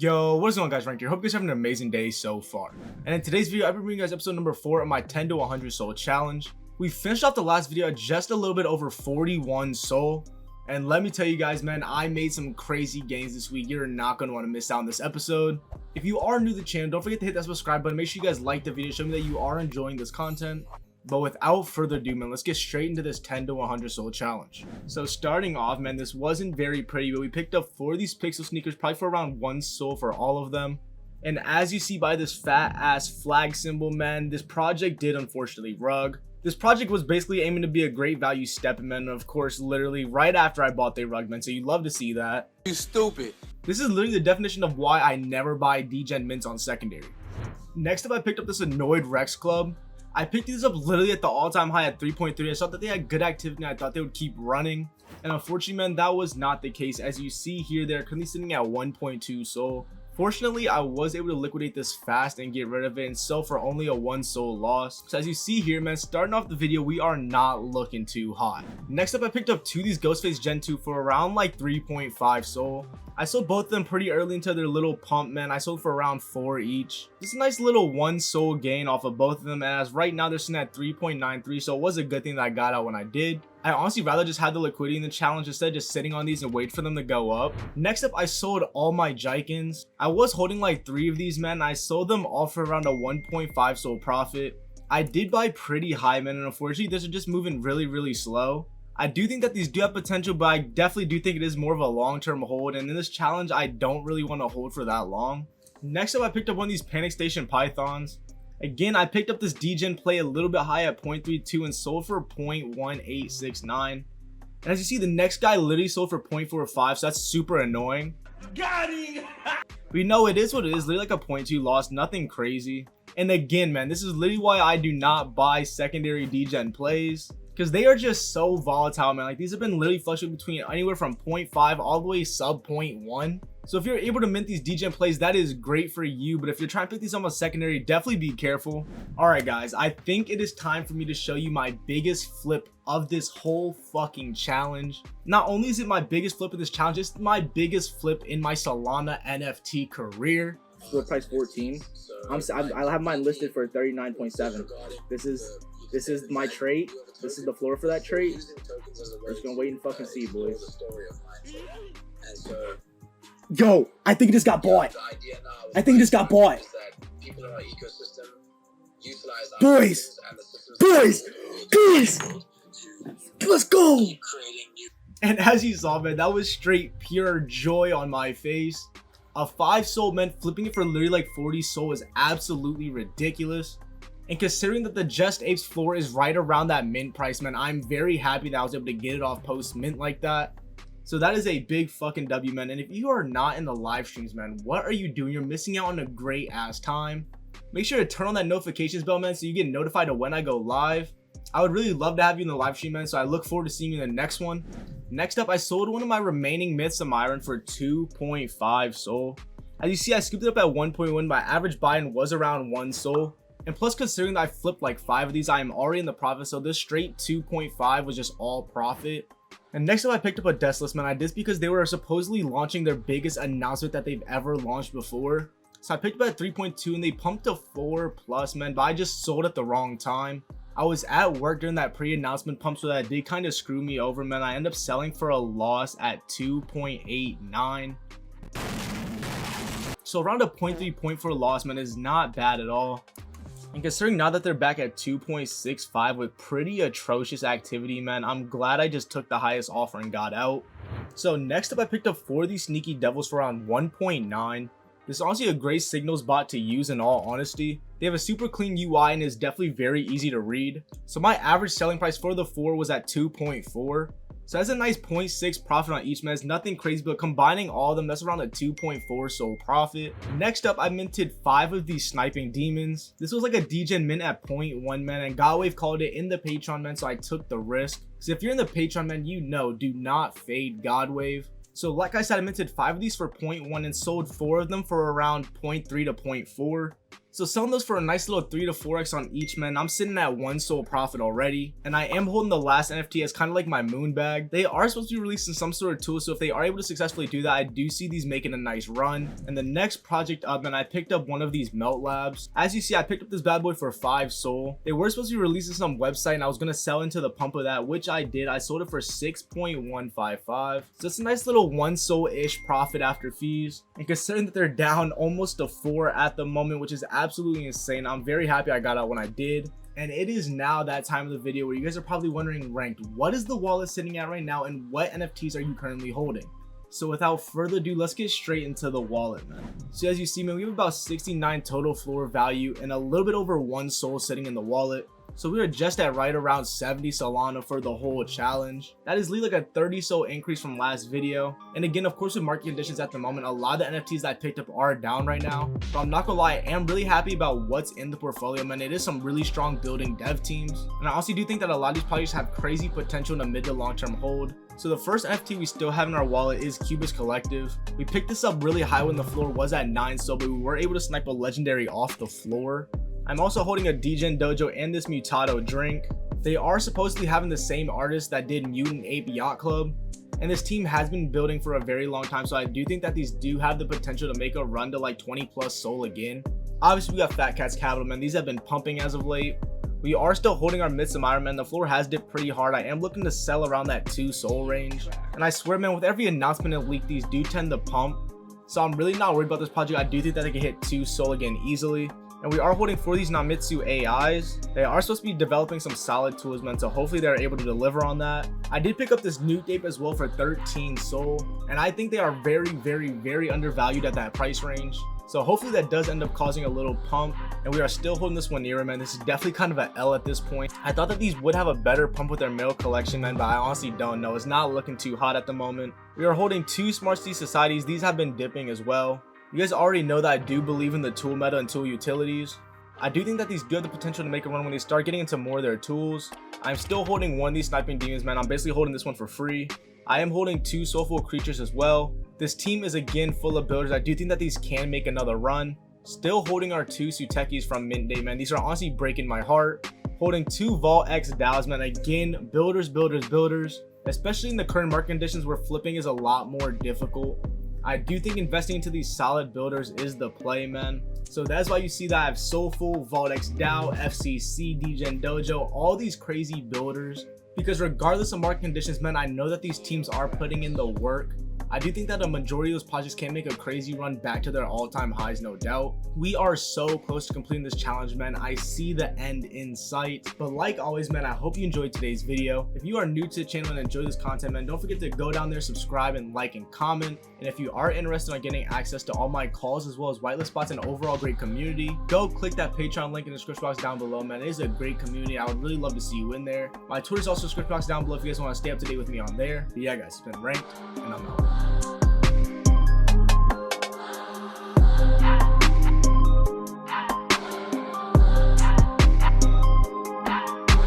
Yo, what is going on, guys? Rank here. Hope you guys are having an amazing day so far. And in today's video, I've been bringing you guys episode number 4 of my 10 to 100 soul challenge. We finished off the last video at just a little bit over 41 soul. And let me tell you guys, man, I made some crazy gains this week. You're not going to want to miss out on this episode. If you are new to the channel, don't forget to hit that subscribe button. Make sure you guys like the video. Show me that you are enjoying this content. But without further ado, man, let's get straight into this 10 to 100 soul challenge. So starting off, man, this wasn't very pretty, but we picked up 4 of these pixel sneakers, probably for around 1 soul for all of them. And as you see by this fat ass flag symbol, man, this project did unfortunately rug. This project was basically aiming to be a great value step, man, and of course, literally right after I bought they rugged, man, so you'd love to see that. You stupid. This is literally the definition of why I never buy degen mints on secondary. Next up, I picked up this annoyed Rex Club. I picked these up literally at the all-time high at 3.3. I thought that they had good activity and I thought they would keep running. And unfortunately, man, that was not the case. As you see here, they're currently sitting at 1.2 soul. Fortunately, I was able to liquidate this fast and get rid of it and sell for only a 1 soul loss. So as you see here, man, starting off the video, we are not looking too hot. Next up, I picked up 2 of these Ghostface Gen 2 for around like 3.5 soul. I sold both of them pretty early into their little pump, man. I sold for around 4 each. Just a nice little 1 soul gain off of both of them, and as right now they're sitting at 3.93, so it was a good thing that I got out when I did. I honestly rather just have the liquidity in the challenge instead of just sitting on these and wait for them to go up. Next up, I sold all my Jikins. I was holding like 3 of these, man, and I sold them all for around a 1.5 soul profit. I did buy pretty high, man, and unfortunately these are just moving really slow. I do think that these do have potential, but I definitely do think it is more of a long-term hold, and in this challenge I don't really want to hold for that long. Next up, I picked up one of these Panic Station Pythons. Again, I picked up this degen play a little bit high at 0.32 and sold for 0.1869. And as you see, the next guy literally sold for 0.45, so that's super annoying. Got him. But you know, it is what it is, literally like a 0.2 loss, nothing crazy. And again, man, this is literally why I do not buy secondary degen plays, because they are just so volatile, man. Like, these have been literally fluctuating between anywhere from 0.5 all the way sub 0.1. So if you're able to mint these degen plays, that is great for you. But if you're trying to pick these on a secondary, definitely be careful. All right, guys, I think it is time for me to show you my biggest flip of this whole fucking challenge. Not only is it my biggest flip of this challenge, it's my biggest flip in my Solana NFT career. Floor price 14. I'll have mine listed for 39.7. This is my trait. This is the floor for that trait. We're just gonna wait and fucking see, boys. Yo, I think it just got bought. I think it just got bought. Boys, let's go. And as you saw, man, that was straight pure joy on my face. A 5 soul, man, flipping it for literally like 40 soul is absolutely ridiculous. And considering that the Just Apes floor is right around that mint price, man, I'm very happy that I was able to get it off post mint like that. So that is a big fucking W, man. And if you are not in the live streams, man, what are you doing? You're missing out on a great ass time. Make sure to turn on that notifications bell, man, so you get notified of when I go live. I would really love to have you in the live stream, man, so I look forward to seeing you in the next one. Next up, I sold one of my remaining myths of Myron for 2.5 soul. As you see, I scooped it up at 1.1. My average buy-in was around 1 soul. And plus, considering that I flipped like 5 of these, I am already in the profit, so this straight 2.5 was just all profit. And next up, I picked up a Deskless, man. I did this because they were supposedly launching their biggest announcement that they've ever launched before. So I picked up at 3.2 and they pumped to 4+, man, but I just sold at the wrong time. I was at work during that pre-announcement pump, so that did kind of screw me over, man. I ended up selling for a loss at 2.89. So around a 0.3, 0.4 loss, man, is not bad at all. And considering now that they're back at 2.65 with pretty atrocious activity, man, I'm glad I just took the highest offer and got out. So next up, I picked up 4 of these Sneaky Devils for around 1.9. This is honestly a great signals bot to use, in all honesty. They have a super clean UI and is definitely very easy to read. So my average selling price for the 4 was at 2.4. So that's a nice 0.6 profit on each, man. It's nothing crazy, but combining all of them, that's around a 2.4 soul profit. Next up, I minted 5 of these Sniping Demons. This was like a degen mint at 0.1, man, and Godwave called it in the Patreon, man, so I took the risk. Because if you're in the Patreon, man, you know, do not fade Godwave. So like I said, I minted 5 of these for 0.1 and sold 4 of them for around 0.3 to 0.4. So selling those for a nice little 3 to 4x on each, man. I'm sitting at 1 SOL profit already, and I am holding the last NFT as kind of like my moon bag. They are supposed to be releasing some sort of tool, so if they are able to successfully do that, I do see these making a nice run. And the next project up, man, I picked up one of these melt labs. As you see, I picked up this bad boy for 5 SOL. They were supposed to be releasing some website, and I was gonna sell into the pump of that, which I did. I sold it for 6.155. So it's a nice little 1 SOL-ish profit after fees. And considering that they're down almost to 4 at the moment, which is absolutely insane, I'm very happy I got out when I did. And it is now that time of the video where you guys are probably wondering, Ranked, what is the wallet sitting at right now and what NFTs are you currently holding? So without further ado, let's get straight into the wallet, man. So as you see, man, we have about 69 total floor value and a little bit over 1 SOL sitting in the wallet. So we are just at right around 70 Solana for the whole challenge. That is like a 30 SOL increase from last video. And again, of course, with market conditions at the moment, a lot of the NFTs that I picked up are down right now. But I'm not gonna lie, I am really happy about what's in the portfolio, man. It is some really strong building dev teams. And I honestly do think that a lot of these projects have crazy potential in a mid to long term hold. So the first NFT we still have in our wallet is Cubist Collective. We picked this up really high when the floor was at 9 SOL, but we were able to snipe a legendary off the floor. I'm also holding a Degen Dojo and this Mutado drink. They are supposedly having the same artist that did Mutant Ape Yacht Club, and this team has been building for a very long time, so I do think that these do have the potential to make a run to like 20 plus SOL again. Obviously we got Fat Cats Capital, man. These have been pumping as of late. We are still holding our Mitsumaru, man. The floor has dipped pretty hard. I am looking to sell around that 2 SOL range, and I swear, man, with every announcement and leak, these do tend to pump, so I'm really not worried about this project. I do think that they can hit 2 SOL again easily. And we are holding for these Namitsu AIs. They are supposed to be developing some solid tools, man, so hopefully they're able to deliver on that. I did pick up this Newt Ape as well for 13 SOL, and I think they are very, very, very undervalued at that price range. So hopefully that does end up causing a little pump, and we are still holding this one near, man. This is definitely kind of an L at this point. I thought that these would have a better pump with their male collection, man, but I honestly don't know. It's not looking too hot at the moment. We are holding 2 Smart City Societies. These have been dipping as well. You guys already know that I do believe in the tool meta and tool utilities. I do think that these do have the potential to make a run when they start getting into more of their tools. I'm still holding one of these Sniping Demons, man. I'm basically holding this one for free. I am holding 2 Soulful Creatures as well. This team is again full of builders. I do think that these can make another run. Still holding our 2 Sutekis from Mint Day, man. These are honestly breaking my heart. Holding 2 Vault X DAOs, man. Again, builders, builders, builders. Especially in the current market conditions where flipping is a lot more difficult. I do think investing into these solid builders is the play, man. So that's why you see that I have Soulful, Vault X DAO, FCC, Degen Dojo, all these crazy builders. Because regardless of market conditions, man, I know that these teams are putting in the work. I do think that a majority of those projects can make a crazy run back to their all-time highs, no doubt. We are so close to completing this challenge, man. I see the end in sight. But like always, man, I hope you enjoyed today's video. If you are new to the channel and enjoy this content, man, don't forget to go down there, subscribe, and like and comment. And if you are interested in getting access to all my calls as well as whitelist spots and overall great community, go click that Patreon link in the description box down below, man. It is a great community. I would really love to see you in there. My Twitter is also in the description box down below if you guys want to stay up to date with me on there. But yeah, guys, it's been Ranked, and I'm out.